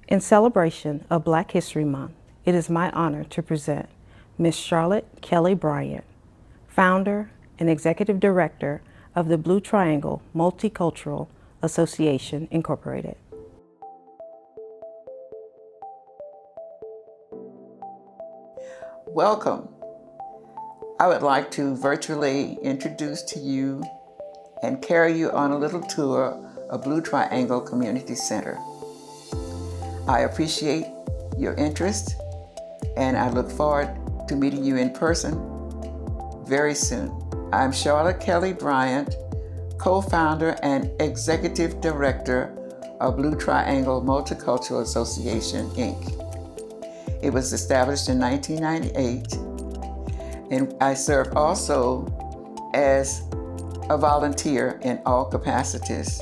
In celebration of Black History Month, it is my honor to present Ms. Charlotte Kelly Bryant, founder and executive director of the Blue Triangle Multicultural Association, Incorporated. Welcome. I would like to virtually introduce to you and carry you on a little tour of Blue Triangle Community Center. I appreciate your interest and I look forward to meeting you in person very soon. I'm Charlotte Kelly Bryant, co-founder and executive director of Blue Triangle Multicultural Association, Inc. It was established in 1998, and I serve also as a volunteer in all capacities.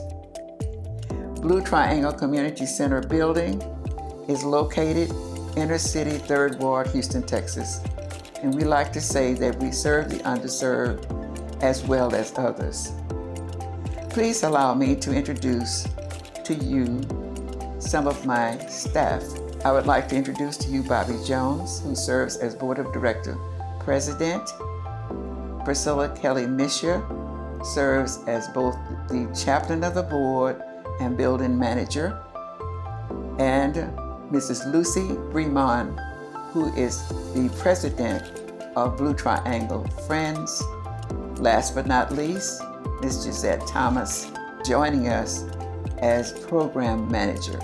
Blue Triangle Community Center building is located inner city, 3rd Ward, Houston, Texas. And we like to say that we serve the underserved as well as others. Please allow me to introduce to you some of my staff. I would like to introduce to you Bobby Jones, who serves as Board of Director President. Priscilla Kelly Misher serves as both the chaplain of the board and building manager. And Mrs. Lucy Bremond, who is the president of Blue Triangle Friends. Last but not least, Ms. Gisette Thomas, joining us as program manager.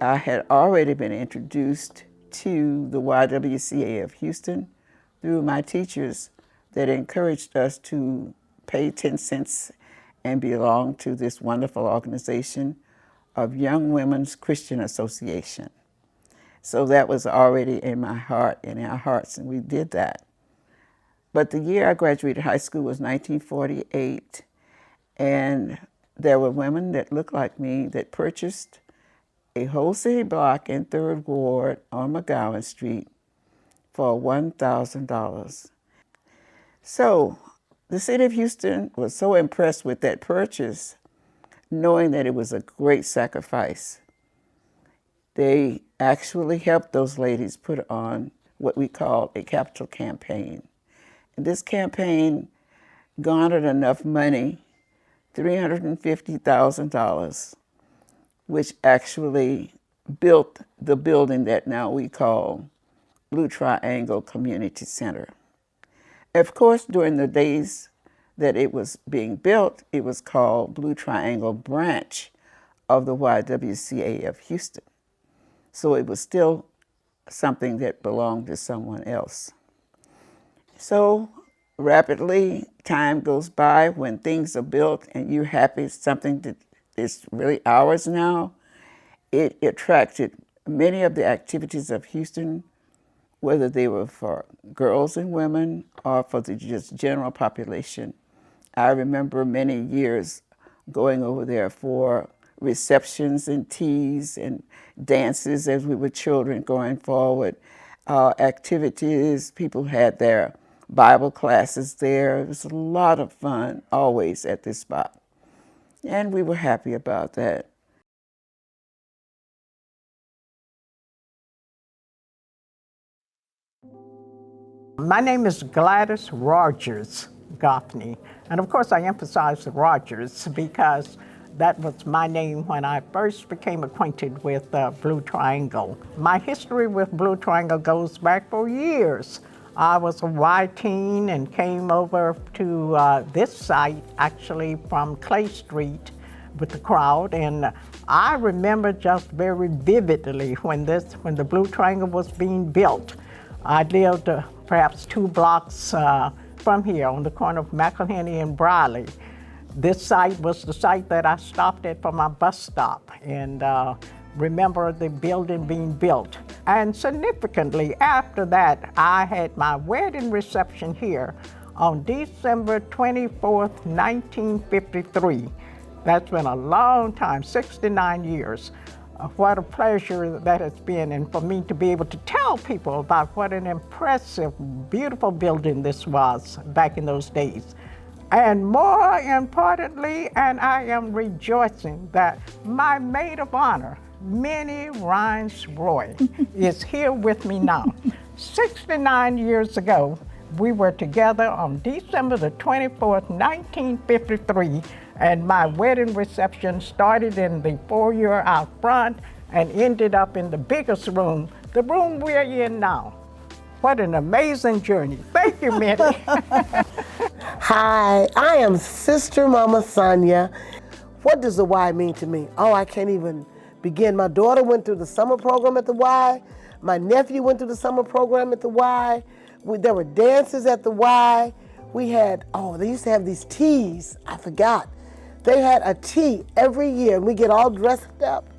I had already been introduced to the YWCA of Houston through my teachers that encouraged us to pay 10 cents and belong to this wonderful organization of Young Women's Christian Association. So that was already in my heart, in our hearts, and we did that. But the year I graduated high school was 1948, and there were women that looked like me that purchased a whole city block in 3rd Ward on McGowan Street for $1,000. So the city of Houston was so impressed with that purchase, knowing that it was a great sacrifice. They actually helped those ladies put on what we call a capital campaign. And this campaign garnered enough money, $350,000, which actually built the building that now we call Blue Triangle Community Center. Of course, during the days that it was being built, it was called Blue Triangle Branch of the YWCA of Houston. So it was still something that belonged to someone else. So rapidly, time goes by when things are built and you're happy it's something that is really ours now. It attracted many of the activities of Houston, whether they were for girls and women or for the just general population. I remember many years going over there for receptions and teas and dances as we were children going forward. Activities, people had their Bible classes there. It was a lot of fun always at this spot. And we were happy about that. My name is Gladys Rogers Goffney, and of course I emphasize the Rogers because that was my name when I first became acquainted with Blue Triangle. My history with Blue Triangle goes back for years. I was a Y-teen and came over to this site actually from Clay Street with the crowd, and I remember just very vividly when the Blue Triangle was being built. I lived perhaps 2 blocks from here on the corner of McElhenney and Briley. This site was the site that I stopped at for my bus stop, and remember the building being built. And significantly after that, I had my wedding reception here on December 24th, 1953. That's been a long time, 69 years. What a pleasure that has been, and for me to be able to tell people about what an impressive, beautiful building this was back in those days. And more importantly, and I am rejoicing that my maid of honor, Minnie Rhines Roy, is here with me now. 69 years ago, we were together on December the 24th, 1953, and my wedding reception started in the foyer out front and ended up in the biggest room, the room we're in now. What an amazing journey. Thank you, Minnie. Hi, I am Sister Mama Sonia. What does the Y mean to me? Oh, I can't even begin. My daughter went through the summer program at the Y. My nephew went through the summer program at the Y. There were dances at the Y. We had, they used to have these teas. I forgot. They had a tea every year, and we get all dressed up,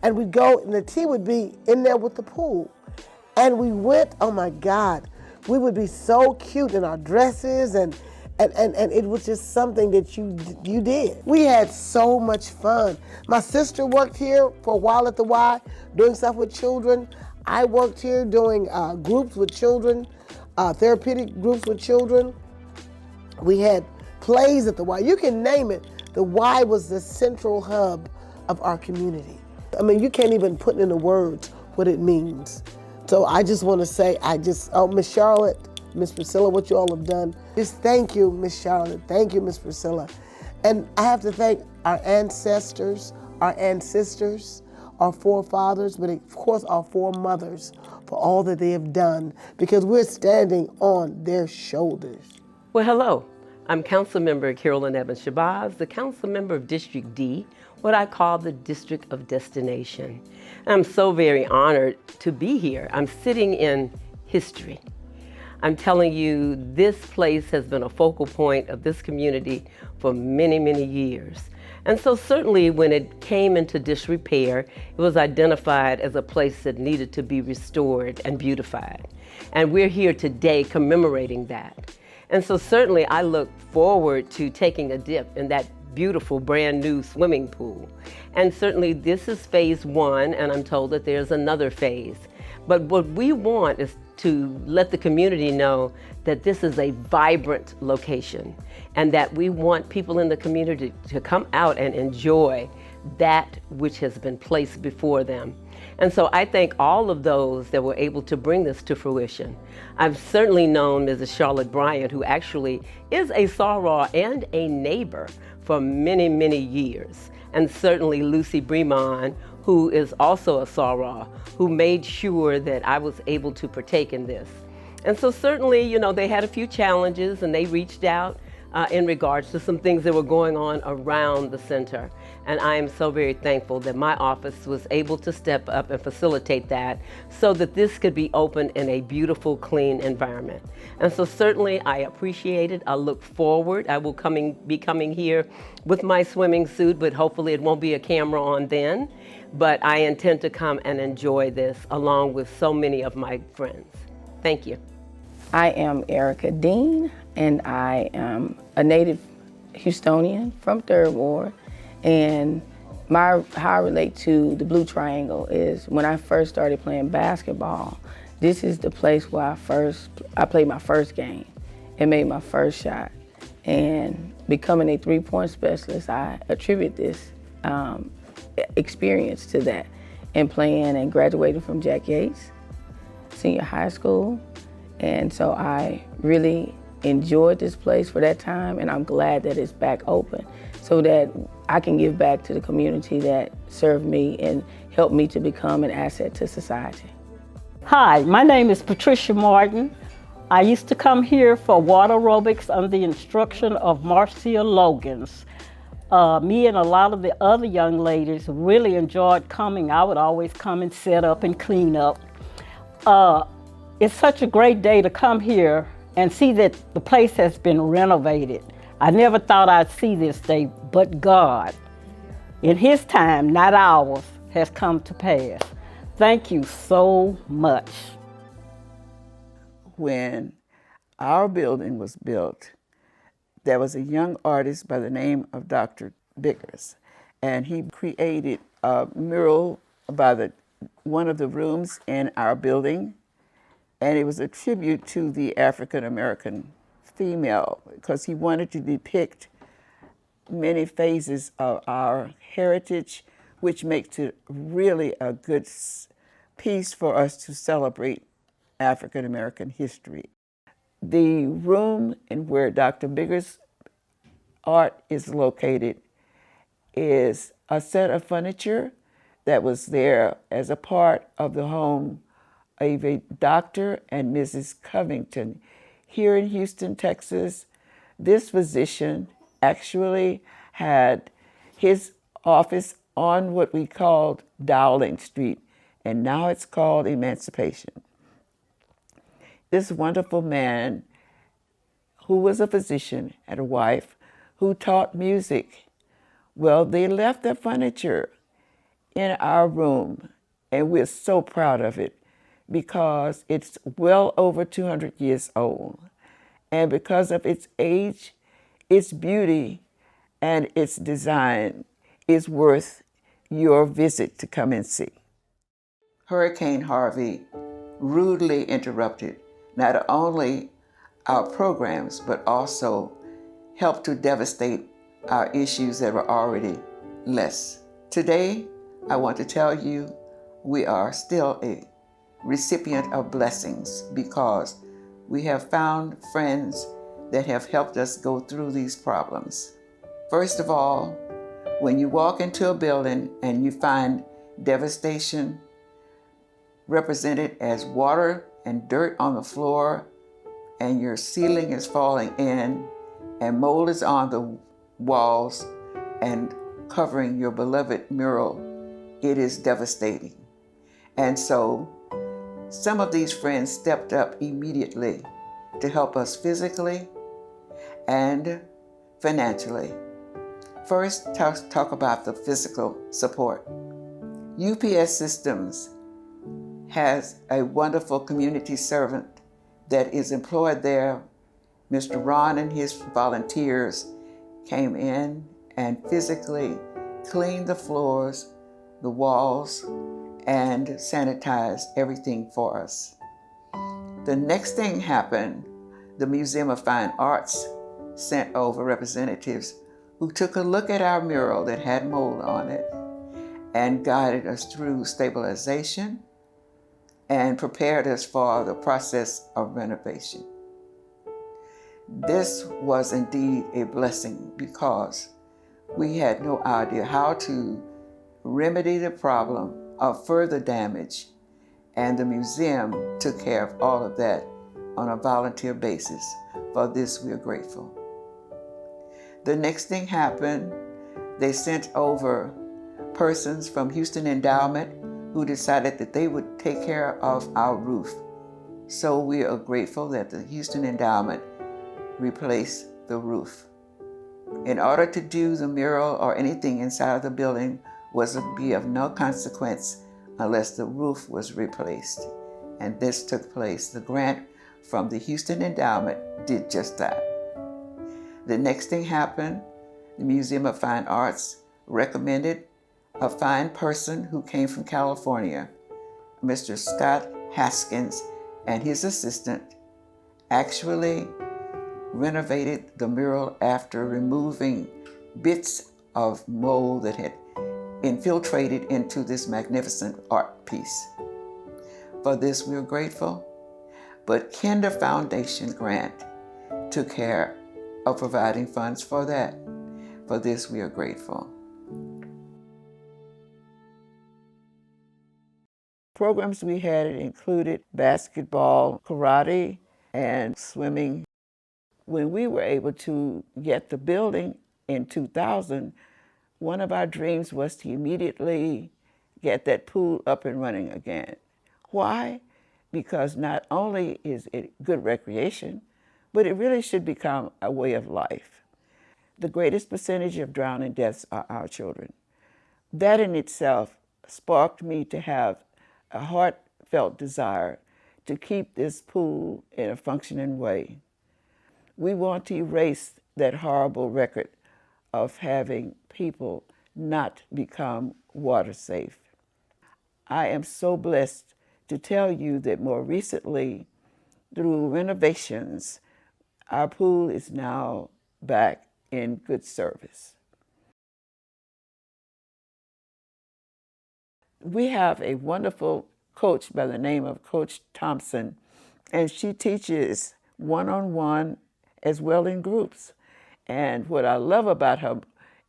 and we'd go, and the tea would be in there with the pool. And we went, oh my God, we would be so cute in our dresses, and it was just something that you did. We had so much fun. My sister worked here for a while at the Y, doing stuff with children. I worked here doing groups with children, therapeutic groups with children. We had plays at the Y. You can name it. The Y was the central hub of our community. I mean, you can't even put into words what it means. So I just want to say, Miss Charlotte, Miss Priscilla, what you all have done. Just thank you, Miss Charlotte. Thank you, Miss Priscilla. And I have to thank our ancestors, our ancestors, our forefathers, but of course our foremothers for all that they have done, because we're standing on their shoulders. Well, hello. I'm Councilmember Carolyn Evans Shabazz, the council member of District D, what I call the District of Destination. I'm so very honored to be here. I'm sitting in history. I'm telling you, this place has been a focal point of this community for many, many years. And so certainly when it came into disrepair, it was identified as a place that needed to be restored and beautified. And we're here today commemorating that. And so certainly I look forward to taking a dip in that beautiful brand new swimming pool. And certainly this is phase one, and I'm told that there's another phase. But what we want is to let the community know that this is a vibrant location and that we want people in the community to come out and enjoy that which has been placed before them. And so I thank all of those that were able to bring this to fruition. I've certainly known Mrs. Charlotte Bryant, who actually is a soror and a neighbor for many, many years. And certainly Lucy Bremond, who is also a soror, who made sure that I was able to partake in this. And so certainly, you know, they had a few challenges and they reached out in regards to some things that were going on around the center. And I am so very thankful that my office was able to step up and facilitate that so that this could be open in a beautiful, clean environment. And so certainly I appreciate it. I look forward. I will be coming here with my swimming suit, but hopefully it won't be a camera on then. But I intend to come and enjoy this along with so many of my friends. Thank you. I am Erica Dean, and I am a native Houstonian from 3rd Ward. And how I relate to the Blue Triangle is when I first started playing basketball, this is the place where I played my first game and made my first shot. And becoming a three-point specialist, I attribute this experience to that, and playing and graduating from Jack Yates Senior High School. And so I really enjoyed this place for that time, and I'm glad that it's back open so that I can give back to the community that served me and helped me to become an asset to society. Hi, my name is Patricia Martin. I used to come here for water aerobics under the instruction of Marcia Logans. Me and a lot of the other young ladies really enjoyed coming. I would always come and set up and clean up. It's such a great day to come here and see that the place has been renovated. I never thought I'd see this day, but God, in His time, not ours, has come to pass. Thank you so much. When our building was built, there was a young artist by the name of Dr. Biggers, and he created a mural by one of the rooms in our building, and it was a tribute to the African American female because he wanted to depict many phases of our heritage, which makes it really a good piece for us to celebrate African American history. The room in where Dr. Biggers' art is located is a set of furniture that was there as a part of the home of a Dr. and Mrs. Covington. Here in Houston, Texas, this physician actually had his office on what we called Dowling Street, and now it's called Emancipation. This wonderful man, who was a physician, had a wife who taught music. Well, they left their furniture in our room, and we're so proud of it because it's well over 200 years old. And because of its age, its beauty, and its design is worth your visit to come and see. Hurricane Harvey rudely interrupted not only our programs, but also helped to devastate our issues that were already less. Today, I want to tell you we are still a recipient of blessings because we have found friends that have helped us go through these problems. First of all, when you walk into a building and you find devastation represented as water and dirt on the floor, and your ceiling is falling in, and mold is on the walls and covering your beloved mural, it is devastating. And so some of these friends stepped up immediately to help us physically and financially. First, talk about the physical support. UPS Systems has a wonderful community servant that is employed there. Mr. Ron and his volunteers came in and physically cleaned the floors, the walls, and sanitized everything for us. The next thing happened, the Museum of Fine Arts sent over representatives who took a look at our mural that had mold on it and guided us through stabilization and prepared us for the process of renovation. This was indeed a blessing because we had no idea how to remedy the problem of further damage, and the museum took care of all of that on a volunteer basis. For this, we are grateful. The next thing happened, they sent over persons from Houston Endowment who decided that they would take care of our roof. So we are grateful that the Houston Endowment replaced the roof. In order to do the mural or anything inside of the building was to be of no consequence unless the roof was replaced. And this took place. The grant from the Houston Endowment did just that. The next thing happened, the Museum of Fine Arts recommended a fine person who came from California, Mr. Scott Haskins, and his assistant actually renovated the mural after removing bits of mold that had infiltrated into this magnificent art piece. For this, we are grateful. But Kinder Foundation grant took care of providing funds for that. For this, we are grateful. Programs we had included basketball, karate, and swimming. When we were able to get the building in 2000, one of our dreams was to immediately get that pool up and running again. Why? Because not only is it good recreation, but it really should become a way of life. The greatest percentage of drowning deaths are our children. That in itself sparked me to have a heartfelt desire to keep this pool in a functioning way. We want to erase that horrible record of having people not become water safe. I am so blessed to tell you that more recently, through renovations, our pool is now back in good service. We have a wonderful coach by the name of Coach Thompson, and she teaches one-on-one as well in groups. And what I love about her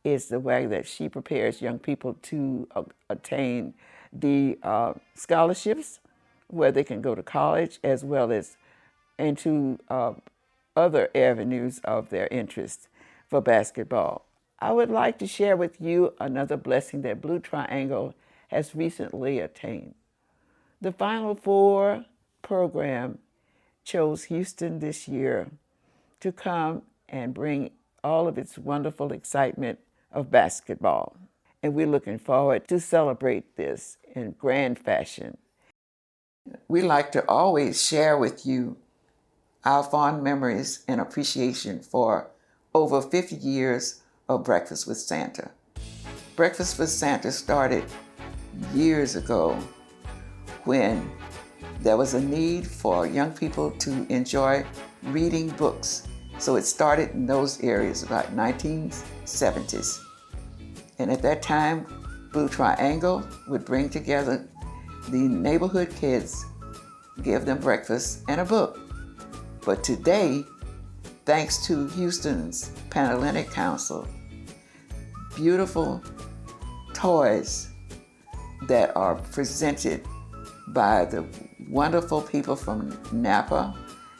is the way that she prepares young people to attain the scholarships where they can go to college as well as into other avenues of their interest for basketball. I would like to share with you another blessing that Blue Triangle has recently attained. The Final Four program chose Houston this year to come and bring all of its wonderful excitement of basketball. And we're looking forward to celebrate this in grand fashion. We like to always share with you our fond memories and appreciation for over 50 years of Breakfast with Santa. Breakfast with Santa started years ago when there was a need for young people to enjoy reading books. So it started in those areas about 1970s. And at that time, Blue Triangle would bring together the neighborhood kids, give them breakfast and a book. But today, thanks to Houston's Panhellenic Council, beautiful toys that are presented by the wonderful people from NAPA,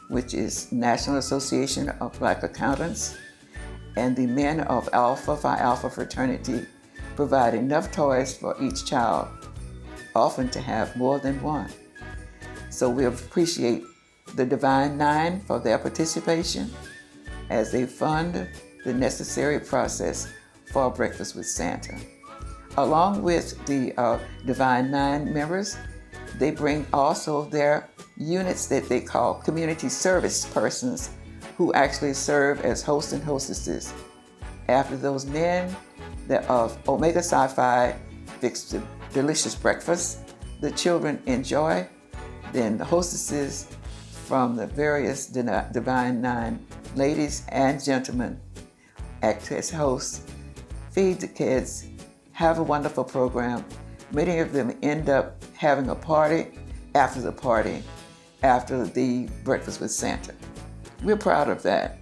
which is National Association of Black Accountants, and the men of Alpha Phi Alpha fraternity provide enough toys for each child, often to have more than one. So we appreciate the Divine Nine for their participation as they fund the necessary process for Breakfast with Santa. Along with the Divine Nine members, they bring also their units that they call community service persons who actually serve as hosts and hostesses. After those men of Omega Psi Phi fix the delicious breakfast the children enjoy, then the hostesses from the various Divine Nine ladies and gentlemen act as hosts, feed the kids, have a wonderful program. Many of them end up having a party after the Breakfast with Santa. We're proud of that.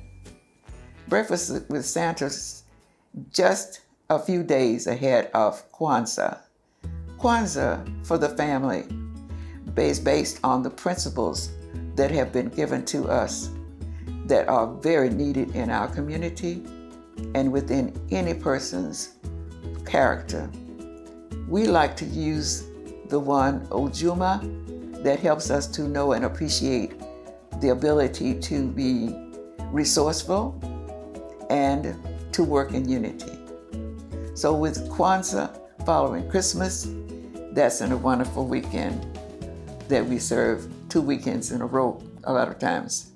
Breakfast with Santa's just a few days ahead of Kwanzaa. Kwanzaa for the family is based on the principles that have been given to us that are very needed in our community and within any person's character. We like to use the one Ojuma that helps us to know and appreciate the ability to be resourceful and to work in unity. So with Kwanzaa following Christmas, that's in a wonderful weekend that we serve 2 weekends in a row a lot of times.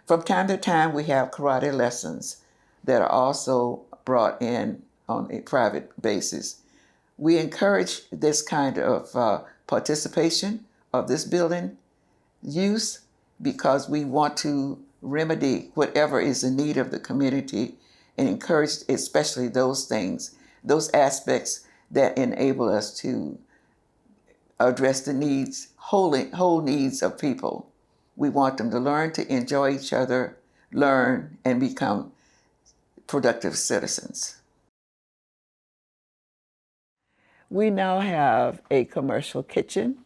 From time to time, we have karate lessons that are also brought in on a private basis. We encourage this kind of participation of this building use because we want to remedy whatever is in need of the community and encourage especially those things, those aspects that enable us to address the needs, whole needs of people. We want them to learn to enjoy each other, learn, and become productive citizens. We now have a commercial kitchen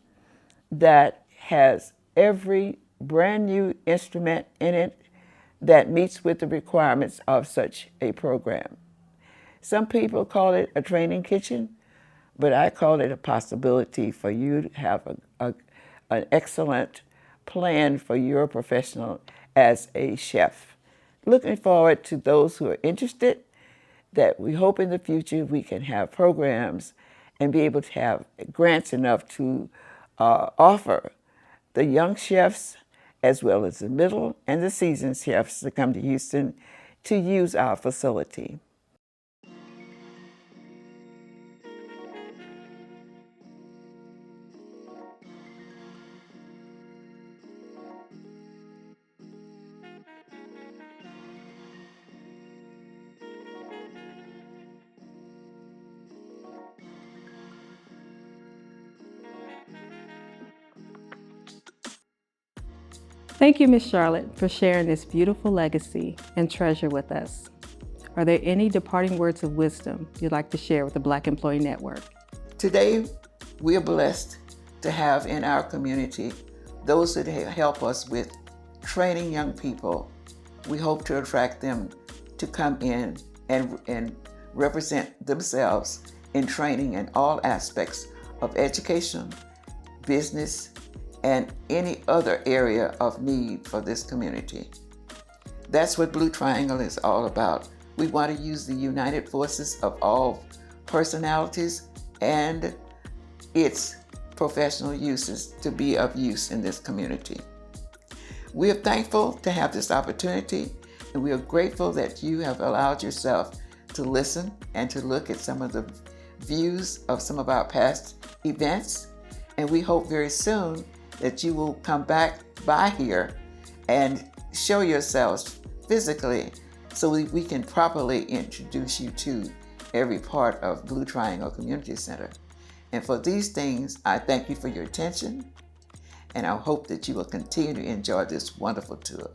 that has every brand new instrument in it that meets with the requirements of such a program. Some people call it a training kitchen, but I call it a possibility for you to have an excellent plan for your professional as a chef. Looking forward to those who are interested, that we hope in the future we can have programs and be able to have grants enough to offer the young chefs as well as the middle and the seasoned chefs to come to Houston to use our facility. Thank you, Ms. Charlotte, for sharing this beautiful legacy and treasure with us. Are there any departing words of wisdom you'd like to share with the Black Employee Network? Today, we are blessed to have in our community those that help us with training young people. We hope to attract them to come in and represent themselves in training in all aspects of education, business, and any other area of need for this community. That's what Blue Triangle is all about. We want to use the united forces of all personalities and its professional uses to be of use in this community. We are thankful to have this opportunity, and we are grateful that you have allowed yourself to listen and to look at some of the views of some of our past events. And we hope very soon that you will come back by here and show yourselves physically so we can properly introduce you to every part of Blue Triangle Community Center. And for these things, I thank you for your attention, and I hope that you will continue to enjoy this wonderful tour.